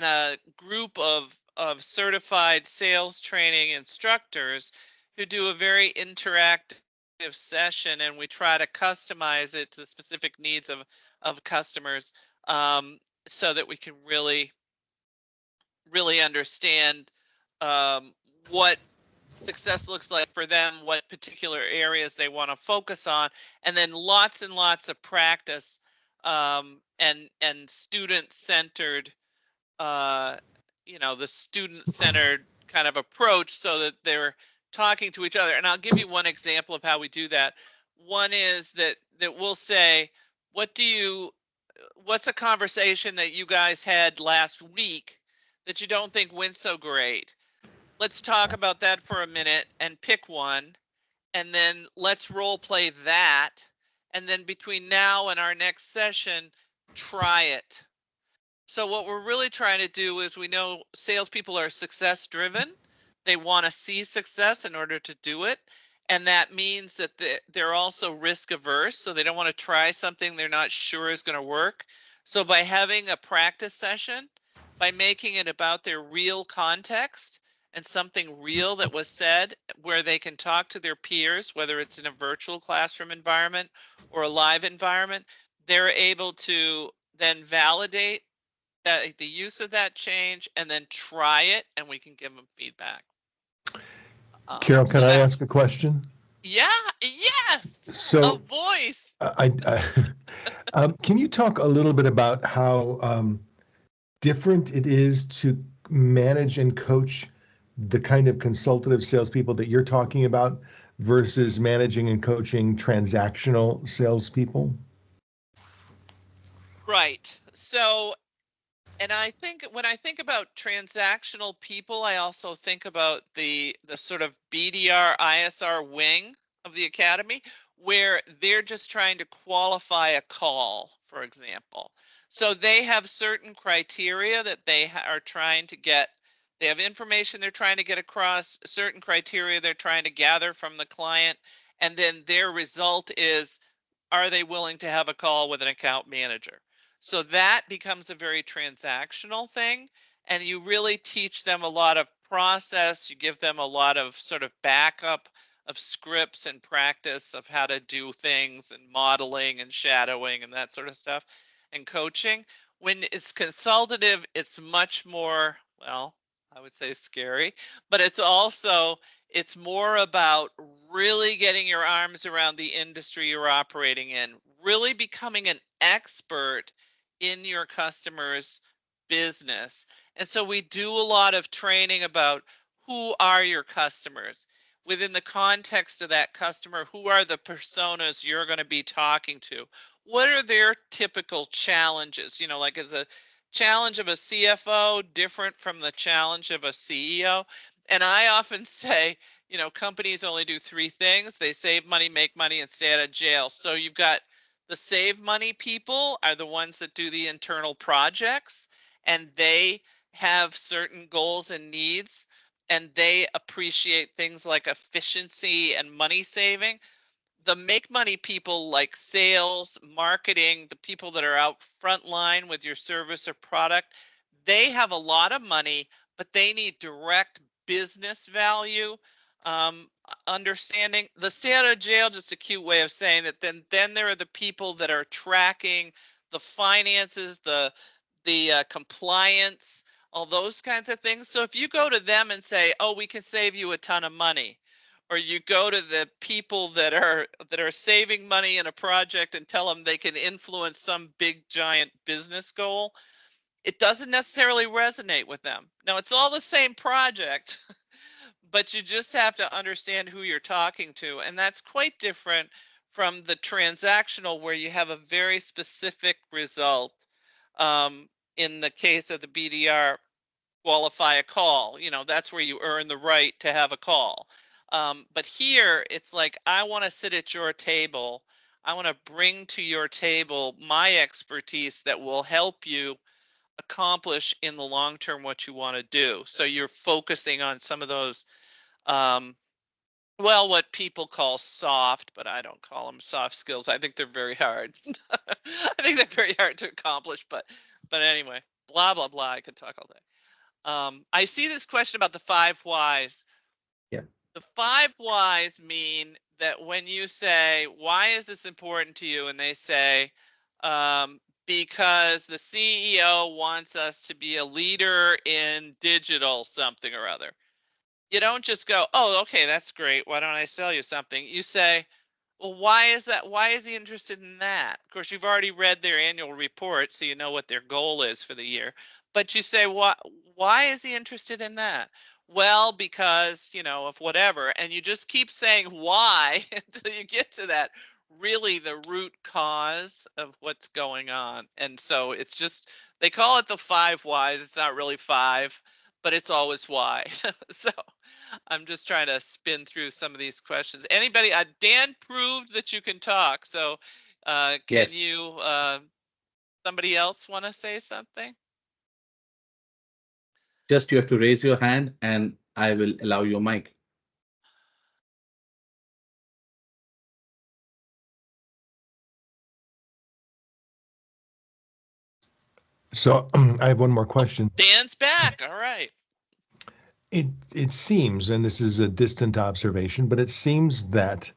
a group of certified sales training instructors who do a very interactive session, and we try to customize it to the specific needs of customers, so that we can really understand what success looks like for them, what particular areas they want to focus on, and then lots and lots of practice, and student-centered you know, the student-centered kind of approach so that they're talking to each other. And I'll give you one example of how we do that. One is that we'll say, what's a conversation that you guys had last week that you don't think went so great? Let's talk about that for a minute and pick one, and then let's role play that. And then between now and our next session, try it. So what we're really trying to do is, we know salespeople are success driven. They want to see success in order to do it. And that means that they're also risk averse. So they don't want to try something they're not sure is going to work. So by having a practice session, by making it about their real context and something real that was said, where they can talk to their peers, whether it's in a virtual classroom environment or a live environment, they're able to then validate the use of that change and then try it, and we can give them feedback. Carol, so can I ask a question? Yeah, yes. So a voice. Can you talk a little bit about how different it is to manage and coach the kind of consultative salespeople that you're talking about versus managing and coaching transactional salespeople? Right. So, and I think when I think about transactional people, I also think about the sort of BDR, ISR wing of the academy, where they're just trying to qualify a call, for example. So they have certain criteria that they are trying to get. They have information they're trying to get across, certain criteria they're trying to gather from the client, and then their result is, are they willing to have a call with an account manager? So that becomes a very transactional thing, and you really teach them a lot of process. You give them a lot of sort of backup of scripts and practice of how to do things and modeling and shadowing and that sort of stuff and coaching. When it's consultative, it's much more, well, I would say scary, but it's more about really getting your arms around the industry you're operating in, really becoming an expert in your customer's business. And so we do a lot of training about who are your customers. Within the context of that customer, who are the personas you're going to be talking to? What are their typical challenges? You know, like, is a challenge of a CFO different from the challenge of a CEO? And I often say, you know, companies only do three things. They save money, make money, and stay out of jail. So you've got the save money people are the ones that do the internal projects, and they have certain goals and needs, and they appreciate things like efficiency and money saving. The make money people, like sales, marketing, the people that are out front line with your service or product, they have a lot of money, but they need direct business value. Understanding the stay out of jail, just a cute way of saying that. Then there are the people that are tracking the finances, the compliance, all those kinds of things. So if you go to them and say, oh, we can save you a ton of money, or you go to the people that are saving money in a project and tell them they can influence some big giant business goal, it doesn't necessarily resonate with them. Now, it's all the same project, but you just have to understand who you're talking to. And that's quite different from the transactional, where you have a very specific result. In the case of the BDR, qualify a call, you know, that's where you earn the right to have a call. But here it's like, I want to sit at your table. I want to bring to your table my expertise that will help you accomplish in the long term what you want to do. So you're focusing on some of those, well, what people call soft, but I don't call them soft skills. I think they're very hard. I think they're very hard to accomplish, but anyway, blah, blah, blah. I could talk all day. I see this question about the 5 whys. Yeah. The 5 whys mean that when you say, why is this important to you? And they say, because the CEO wants us to be a leader in digital something or other. You don't just go, oh, okay, that's great. Why don't I sell you something? You say, Well, why is that? Why is he interested in that? Of course, you've already read their annual report, so you know what their goal is for the year. But you say, why is he interested in that? Well, because, of whatever. And you just keep saying why until you get to that really the root cause of what's going on. And so it's just, they call it the 5 whys. It's not really 5, but it's always why. So I'm just trying to spin through some of these questions. Anybody, Dan proved that you can talk. So can Yes. you, somebody else want to say something? Just you have to raise your hand and I will allow your mic. So I have one more question. Dan's back. All right. It seems, and this is a distant observation, but it seems that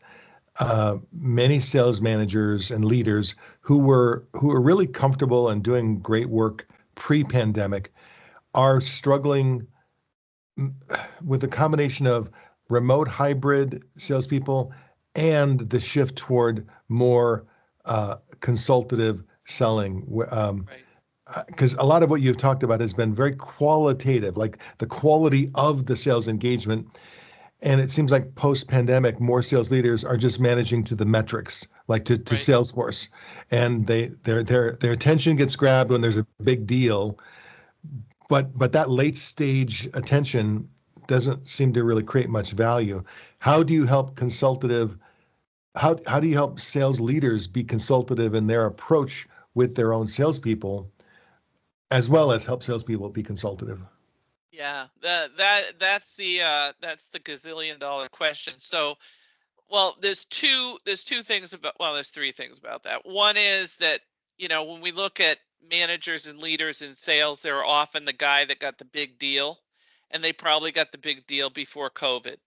many sales managers and leaders who were really comfortable and doing great work pre-pandemic are struggling with a combination of remote hybrid salespeople and the shift toward more consultative selling. Right. Because a lot of what you've talked about has been very qualitative, like the quality of the sales engagement. And it seems like post-pandemic, more sales leaders are just managing to the metrics, like to Right. Salesforce, and their attention gets grabbed when there's a big deal, but that late stage attention doesn't seem to really create much value. How do you help consultative? How do you help sales leaders be consultative in their approach with their own salespeople, as well as help salespeople be consultative? Yeah, that's the gazillion-dollar question. So, well, there's two things about, well, there's 3 things about that. One is that, when we look at managers and leaders in sales, they're often the guy that got the big deal, and they probably got the big deal before COVID.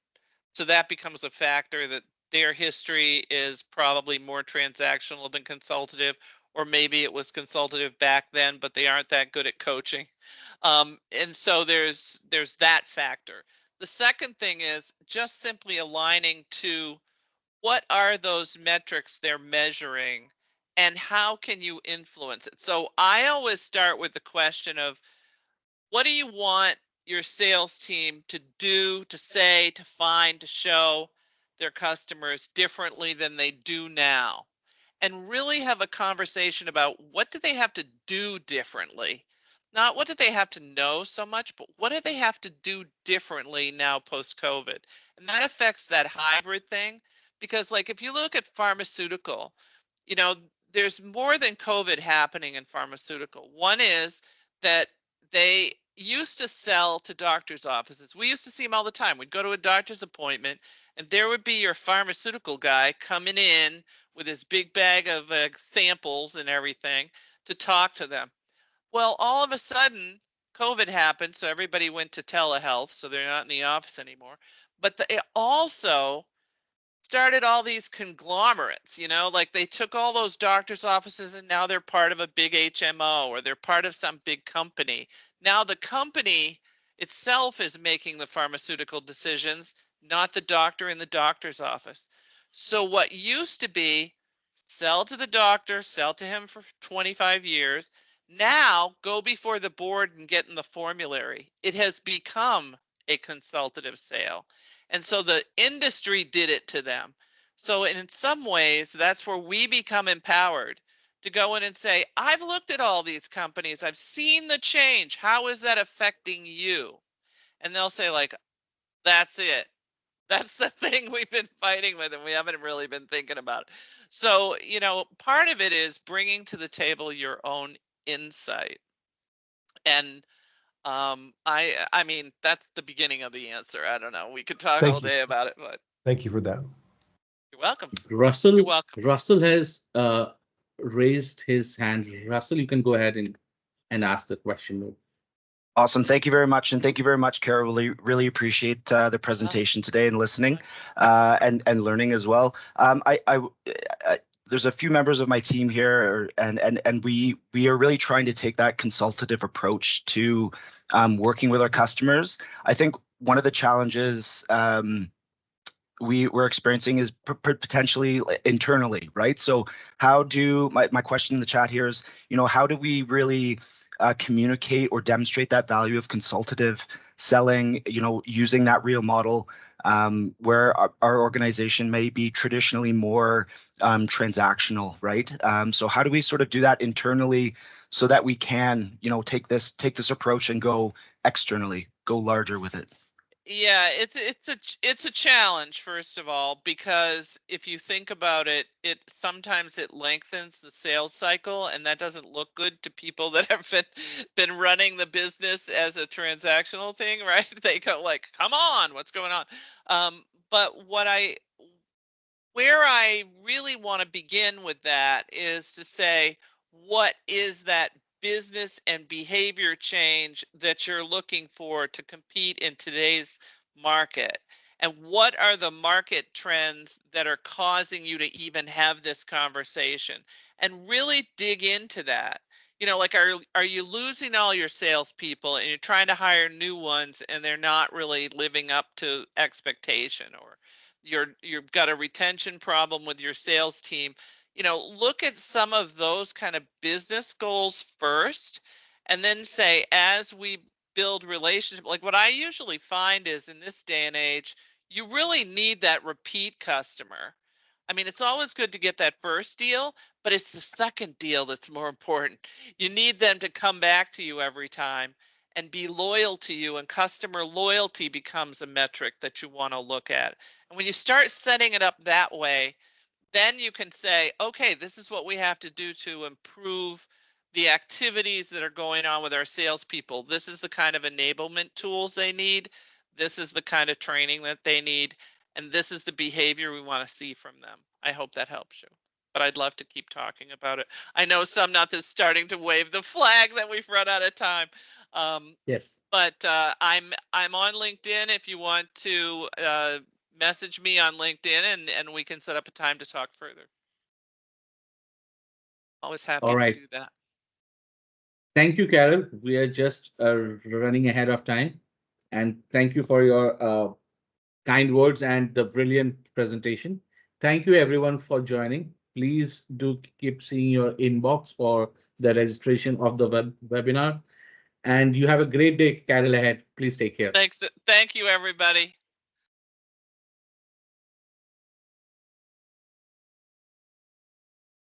So that becomes a factor, that their history is probably more transactional than consultative, or maybe it was consultative back then, but they aren't that good at coaching. And so there's that factor. The second thing is just simply aligning to what are those metrics they're measuring and how can you influence it. So I always start with the question of, what do you want your sales team to do, to say, to find, to show their customers differently than they do now? And really have a conversation about, what do they have to do differently? Not what do they have to know so much, but what do they have to do differently now post-COVID? And that affects that hybrid thing, because like if you look at pharmaceutical, you know, there's more than COVID happening in pharmaceutical. One is that they used to sell to doctors' offices. We used to see them all the time. We'd go to a doctor's appointment and there would be your pharmaceutical guy coming in with his big bag of samples and everything to talk to them. Well, all of a sudden, COVID happened, so everybody went to telehealth, so they're not in the office anymore. But it also started all these conglomerates, like they took all those doctors' offices and now they're part of a big HMO, or they're part of some big company. Now the company itself is making the pharmaceutical decisions, not the doctor in the doctor's office. So what used to be sell to the doctor, sell to him for 25 years, now go before the board and get in the formulary. It has become a consultative sale. And so the industry did it to them. So in some ways, that's where we become empowered to go in and say, I've looked at all these companies. I've seen the change. How is that affecting you? And they'll say, like, that's it. That's the thing we've been fighting with, and we haven't really been thinking about it. So, part of it is bringing to the table your own insight. And I mean, that's the beginning of the answer. I don't know. We could talk all day about it, but Thank you for that. you're welcome. Russell, You're welcome. Russell has raised his hand. Russell, you can go ahead and ask the question. Awesome. Thank you very much. And thank you very much, Carol. Really appreciate the presentation today and listening and learning as well. There's a few members of my team here, and we are really trying to take that consultative approach to working with our customers. I think one of the challenges we're experiencing is potentially internally, right? So how do my question in the chat here is, how do we really communicate or demonstrate that value of consultative selling, using that real model where our organization may be traditionally more transactional, right? So how do we sort of do that internally so that we can, take this approach and go externally, go larger with it? Yeah, it's a challenge, first of all, because if you think about it, sometimes it lengthens the sales cycle, and that doesn't look good to people that have been running the business as a transactional thing, right? They go like, "Come on, what's going on?" But where I really want to begin with that is to say, what is that business and behavior change that you're looking for to compete in today's market? And what are the market trends that are causing you to even have this conversation? And really dig into that. Like, are you losing all your salespeople and you're trying to hire new ones and they're not really living up to expectation? Or you've got a retention problem with your sales team. Look at some of those kind of business goals first, and then say, as we build relationship, like what I usually find is in this day and age, you really need that repeat customer. I mean, it's always good to get that first deal, but it's the second deal that's more important. You need them to come back to you every time and be loyal to you, and customer loyalty becomes a metric that you want to look at. And when you start setting it up that way, then you can say, okay, this is what we have to do to improve the activities that are going on with our salespeople. This is the kind of enablement tools they need. This is the kind of training that they need. And this is the behavior we want to see from them. I hope that helps you. But I'd love to keep talking about it. I know Somnath is starting to wave the flag that we've run out of time. Yes. But I'm on LinkedIn if you want to message me on LinkedIn, and we can set up a time to talk further. Always happy All right. to do that. Thank you, Carol. We are just running ahead of time. And thank you for your kind words and the brilliant presentation. Thank you, everyone, for joining. Please do keep seeing your inbox for the registration of the webinar. And you have a great day, Carol, ahead. Please take care. Thanks. Thank you, everybody.